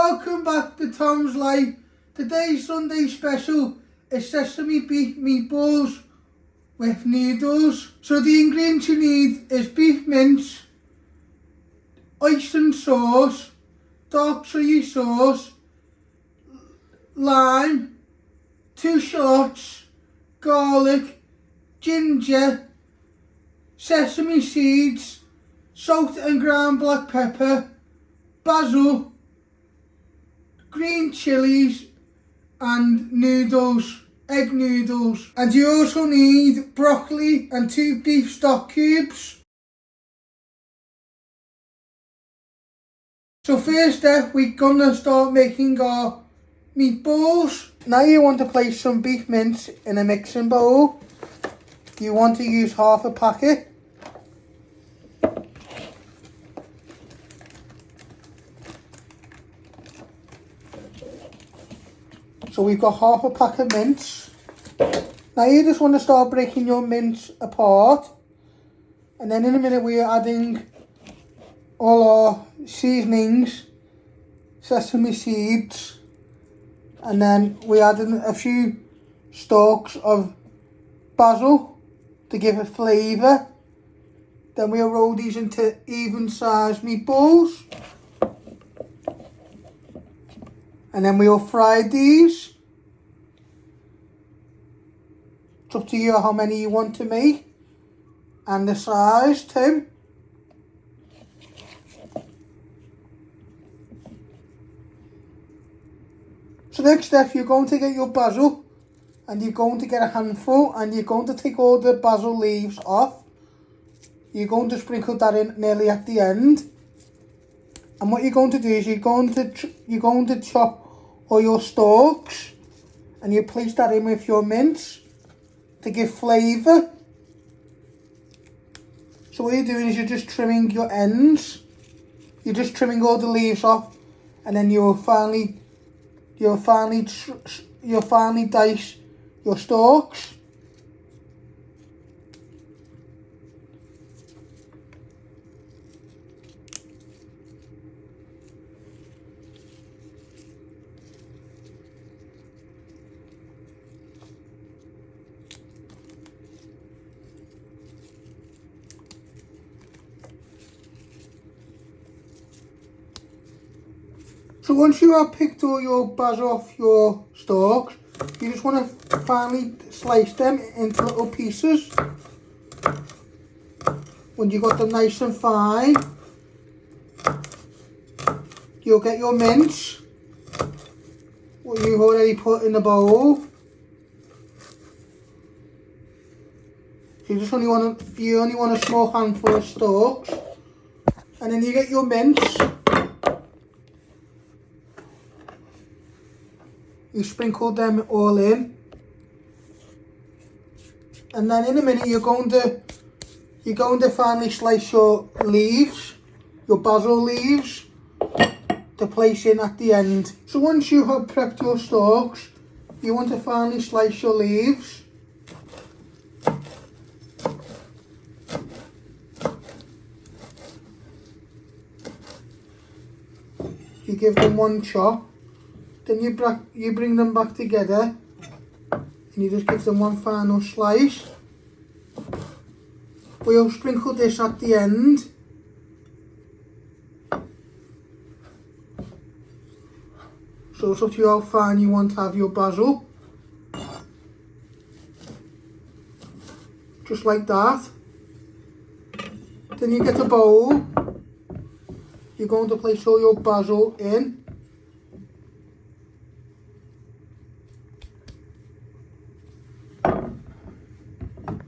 welcome back to Tom's Life. Today's Sunday special is sesame beef meatballs with noodles. So the ingredients you need is beef mince, hoisin sauce, dark soy sauce, lime, 2 shallots, garlic, ginger, sesame seeds, salt and ground black pepper, basil, green chillies and noodles, egg noodles. And you also need broccoli and 2 beef stock cubes. So first step, we're gonna start making our meatballs. Now you want to place some beef mince in a mixing bowl. You want to use half a packet. So we've got half a pack of mince. Now you just want to start breaking your mince apart. And then in a minute we're adding all our seasonings, sesame seeds. And then we're adding a few stalks of basil to give it flavour. Then we'll roll these into even sized meatballs. And then we'll fry these. It's up to you how many you want to make. And the size too. So next step, you're going to get your basil. And you're going to get a handful. And you're going to take all the basil leaves off. You're going to sprinkle that in nearly at the end. And what you're going to do is you're going to chop all your stalks, and you place that in with your mince to give flavour. So what you're doing is you're just trimming your ends. You're just trimming all the leaves off, and then you'll finally dice your stalks. So once you have picked all your basil off your stalks, you just want to finally slice them into little pieces. When you got them nice and fine, you'll get your mince, what you've already put in the bowl. You only want a small handful of stalks, and then you get your mince. You sprinkle them all in, and then in a minute you're going to finally slice your leaves, your basil leaves, to place in at the end. So once you have prepped your stalks, you want to finally slice your leaves. You give them one chop. Then you bring them back together, and you just give them one final slice. We'll sprinkle this at the end. So it's up to you how fine you want to have your basil. Just like that. Then you get a bowl. You're going to place all your basil in.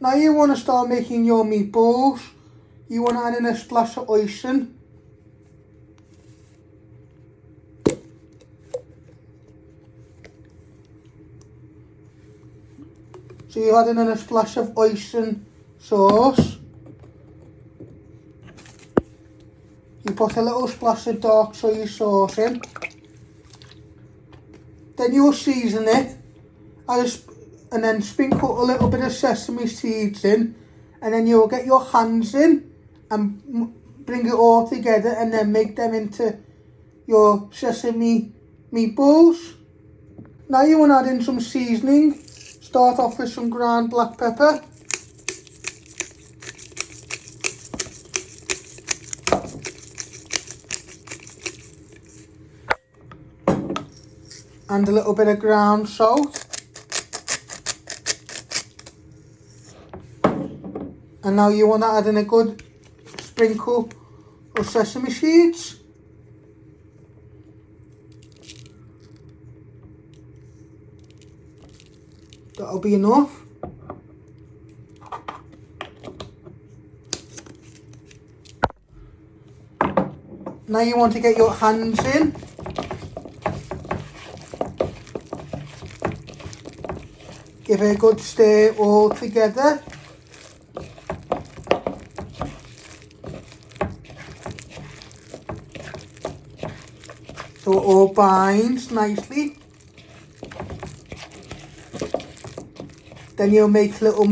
Now you want to start making your meatballs. You want to add in a splash of hoisin. So you're adding in a splash of hoisin sauce. You put a little splash of dark soy sauce in. Then you'll season it. And then sprinkle a little bit of sesame seeds in, and then you'll get your hands in and bring it all together, and then make them into your sesame meatballs. Now you want to add in some seasoning. Start off with some ground black pepper. And a little bit of ground salt. And now you want to add in a good sprinkle of sesame seeds. That'll be enough. Now you want to get your hands in. Give it a good stir all together. So it all binds nicely. Then you'll make your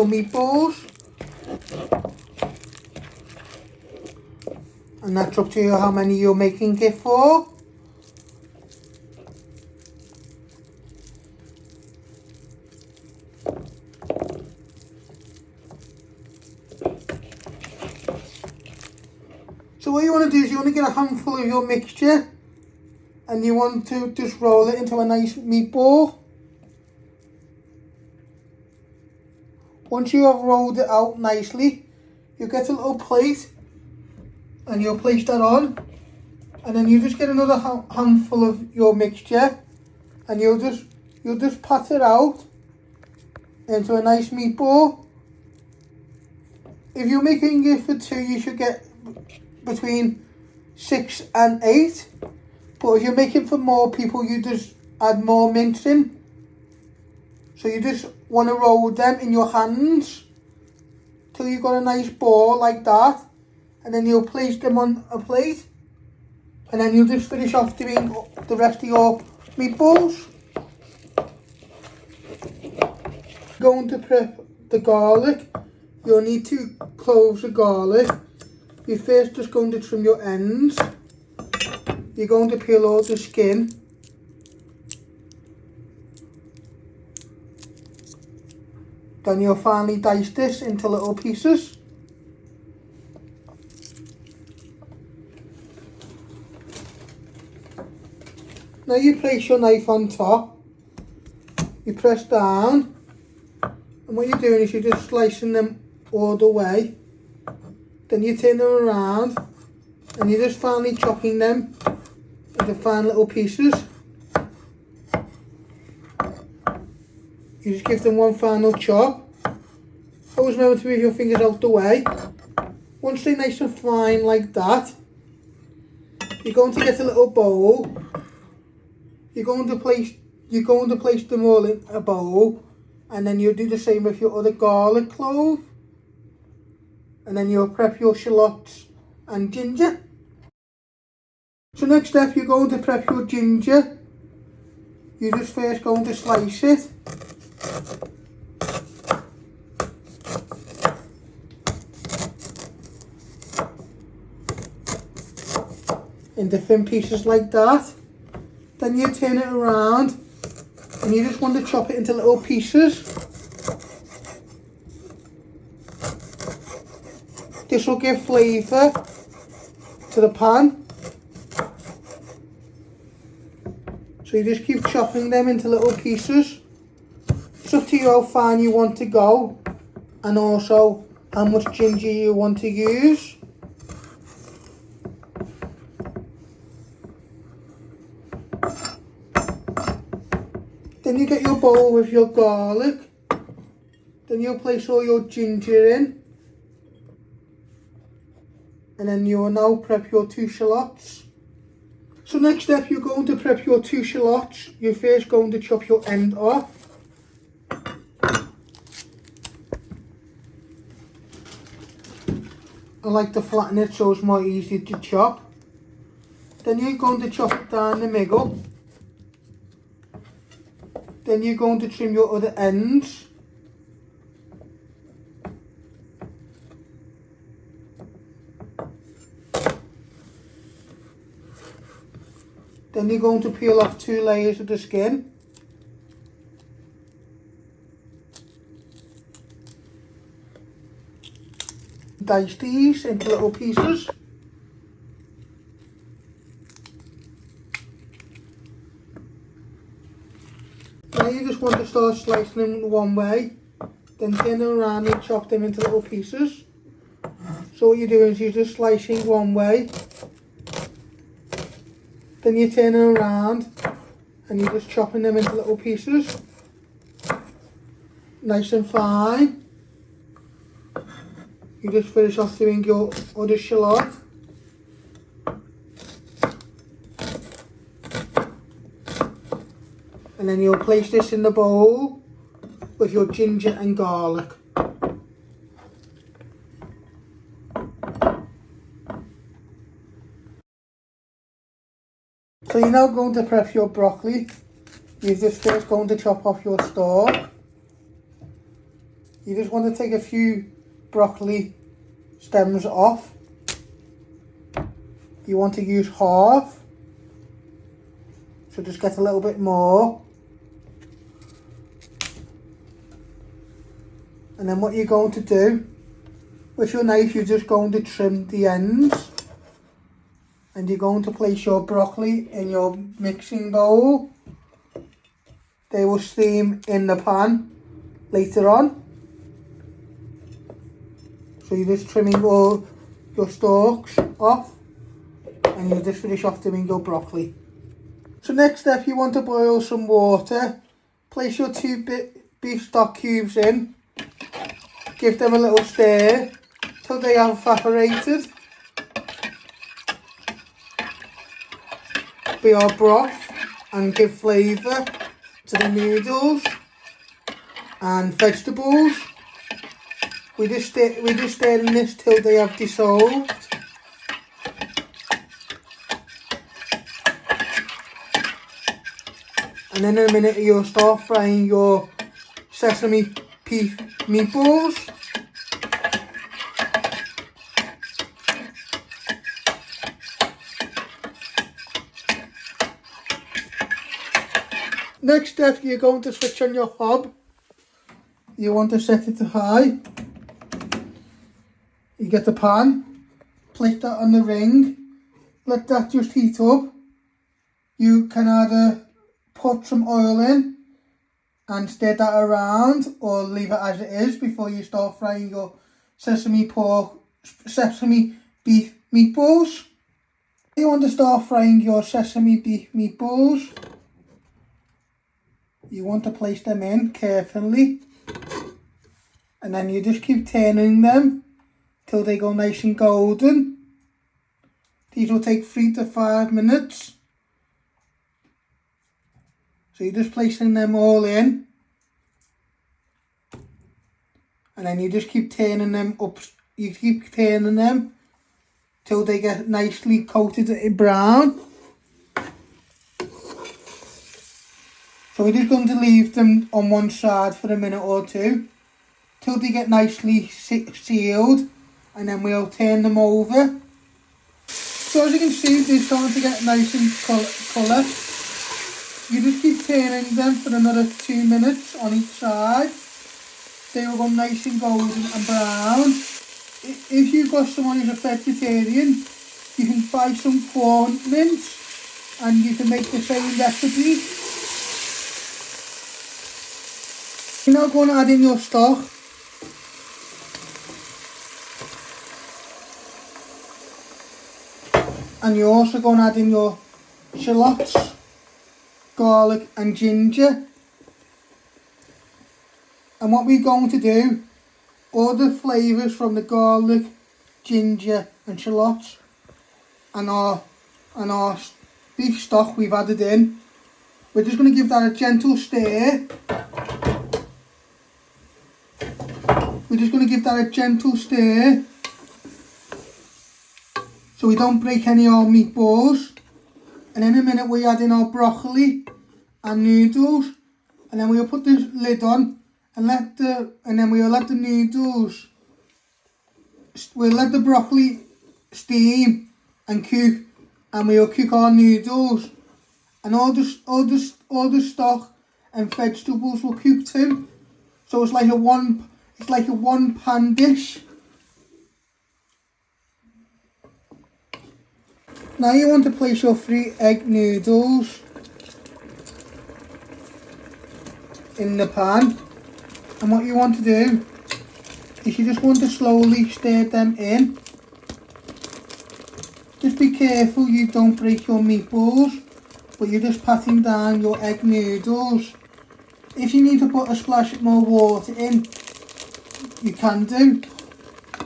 meatballs. And that's up to you how many you're making it for. So what you want to do is you want to get a handful of your mixture and you want to just roll it into a nice meatball. Once you have rolled it out nicely, you get a little plate and you'll place that on, and then you just get another handful of your mixture and you'll just pat it out into a nice meatball. If you're making it for 2, you should get between 6 and 8, but if you're making for more people, you just add more mince in. So you just want to roll them in your hands till you've got a nice ball like that, and then you'll place them on a plate, and then you'll just finish off doing the rest of your meatballs. Going to prep the garlic. You'll need 2 cloves of garlic. You're first just going to trim your ends. You're going to peel all the skin. Then you'll finally dice this into little pieces. Now you place your knife on top. You press down. And what you're doing is you're just slicing them all the way. Then you turn them around and you're just finely chopping them into fine little pieces. You just give them one final chop. Always remember to move your fingers out the way. Once they're nice and fine like that, you're going to get a little bowl. You're going to place them all in a bowl, and then you'll do the same with your other garlic clove. And then you'll prep your shallots and ginger. So next step, you're going to prep your ginger. You're just first going to slice it. Into thin pieces like that. Then you turn it around and you just want to chop it into little pieces. This will give flavour to the pan. So you just keep chopping them into little pieces. It's up to you how fine you want to go, and also how much ginger you want to use. Then you get your bowl with your garlic. Then you'll place all your ginger in. And then you will now prep your 2 shallots. So next step, you're going to prep your 2 shallots. You're first going to chop your end off. I like to flatten it so it's more easy to chop. Then you're going to chop it down the middle. Then you're going to trim your other ends. Then you're going to peel off 2 layers of the skin. Dice these into little pieces. Now you just want to start slicing them one way, then turn them around and chop them into little pieces. So what you're doing is you're just slicing one way, then you turn them around and you're just chopping them into little pieces, nice and fine. You just finish off doing your other shallot. And then you'll place this in the bowl with your ginger and garlic. So you're now going to prep your broccoli. You're just first going to chop off your stalk. You just want to take a few broccoli stems off. You want to use half. So just get a little bit more. And then what you're going to do, with your knife you're just going to trim the ends. And you're going to place your broccoli in your mixing bowl. They will steam in the pan later on. So you're just trimming all your stalks off. And you'll just finish off doing your broccoli. So next step, you want to boil some water. Place your 2 beef stock cubes in. Give them a little stir till they have evaporated. Be our broth and give flavour to the noodles and vegetables. We just stir in this till they have dissolved. And then in a minute you'll start frying your sesame beef meatballs. Next step, you're going to switch on your hob. You want to set it to high. You get the pan, place that on the ring, let that just heat up. You can either put some oil in and stir that around, or leave it as it is before you start frying your sesame beef meatballs. You want to start frying your sesame beef meatballs. You want to place them in carefully, and then you just keep turning them till they go nice and golden. These will take 3 to 5 minutes. So you're just placing them all in, and then you just keep turning them up. You keep turning them till they get nicely coated in brown. So we're just going to leave them on one side for a minute or two till they get nicely sealed, and then we'll turn them over. So as you can see, they're starting to get nice in colour. You just keep turning them for another 2 minutes on each side. They will go nice and golden and brown. If you've got someone who's a vegetarian, you can buy some corn mince and you can make the same recipe. You're now going to add in your stock. And you're also going to add in your shallots, garlic and ginger. And what we're going to do, all the flavours from the garlic, ginger and shallots and our beef stock we've added in, we're just going to give that a gentle stir. We're just going to give that a gentle stir so we don't break any of our meatballs. And in a minute we add in our broccoli and noodles, and then we'll put this lid on and then we'll let the noodles, we'll let the broccoli steam and cook, and we'll cook our noodles and all the stock and vegetables will cook too. So it's like a one pan dish. Now you want to place your 3 egg noodles in the pan, and what you want to do is you just want to slowly stir them in. Just be careful you don't break your meatballs, but you're just patting down your egg noodles. If you need to put a splash more water in, you can do.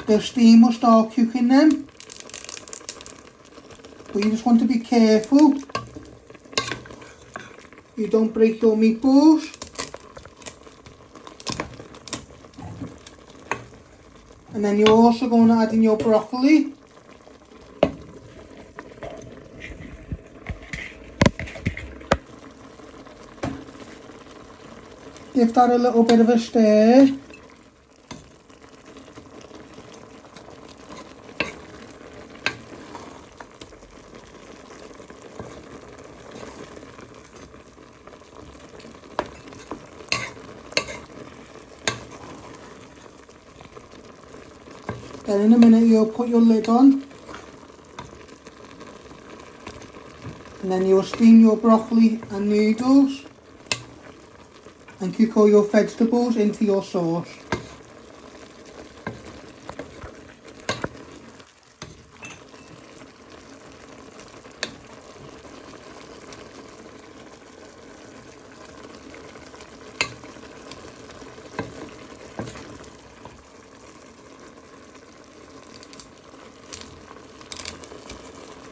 The steam will start cooking them, but you just want to be careful you don't break your meatballs. And then you're also going to add in your broccoli. Give that a little bit of a stir. Then in a minute you'll put your lid on, and then you'll steam your broccoli and noodles and cook all your vegetables into your sauce.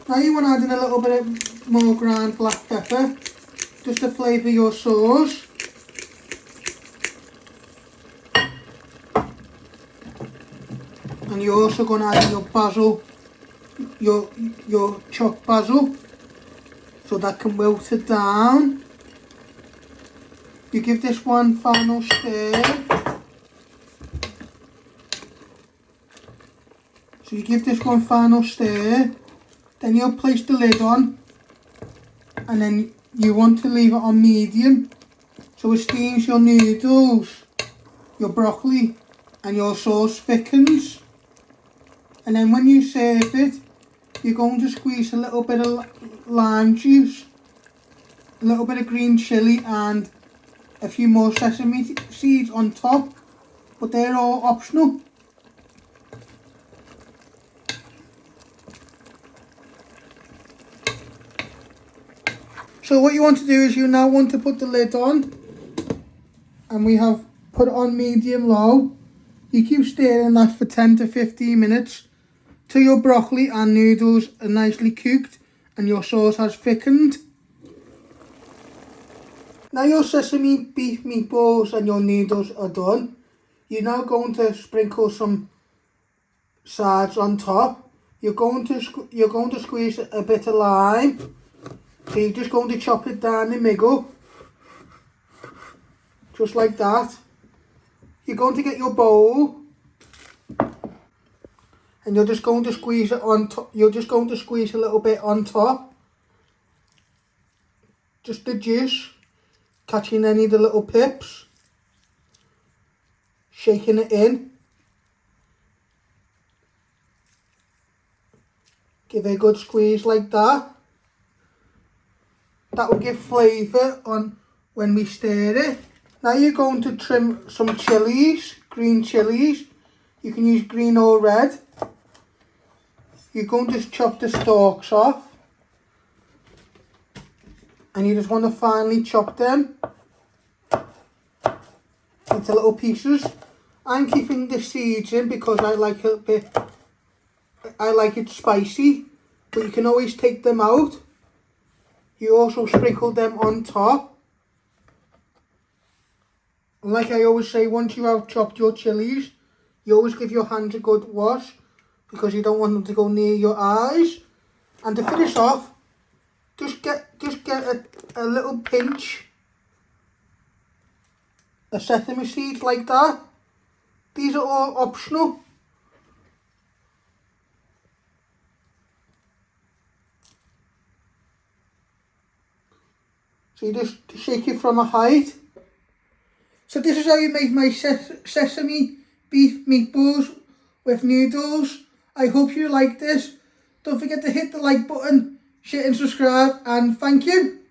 Now you want to add in a little bit more ground black pepper, just to flavour your sauce. And you're also going to add in your basil, your chopped basil, so that can wilt it down. You give this one final stir. So you give this one final stir. Then you'll place the lid on, and then you want to leave it on medium so it steams your noodles, your broccoli and your sauce thickens. And then when you serve it, you're going to squeeze a little bit of lime juice, a little bit of green chilli and a few more sesame seeds on top, but they're all optional. So what you want to do is you now want to put the lid on, and we have put it on medium low. You keep stirring that for 10 to 15 minutes till your broccoli and noodles are nicely cooked and your sauce has thickened. Now your sesame beef meatballs and your noodles are done. You're now going to sprinkle some sards on top. You're going to squeeze a bit of lime. So you're just going to chop it down the middle, just like that. You're going to get your bowl, and you're just going to squeeze it on top. You're just going to squeeze a little bit on top, just the juice, catching any of the little pips, shaking it in. Give it a good squeeze like that. That will give flavour on when we stir it. Now you're going to trim some chillies, green chillies. You can use green or red. You're going to chop the stalks off. And you just want to finely chop them into little pieces. I'm keeping the seeds in because I like it spicy, but you can always take them out. You also sprinkle them on top. And like I always say, once you have chopped your chillies, you always give your hands a good wash because you don't want them to go near your eyes. And to finish off, just get a little pinch of sesame seeds like that. These are all optional. So you just shake it from a height. So this is how you make my sesame beef meatballs with noodles. I hope you like this. Don't forget to hit the like button, share and subscribe, and thank you.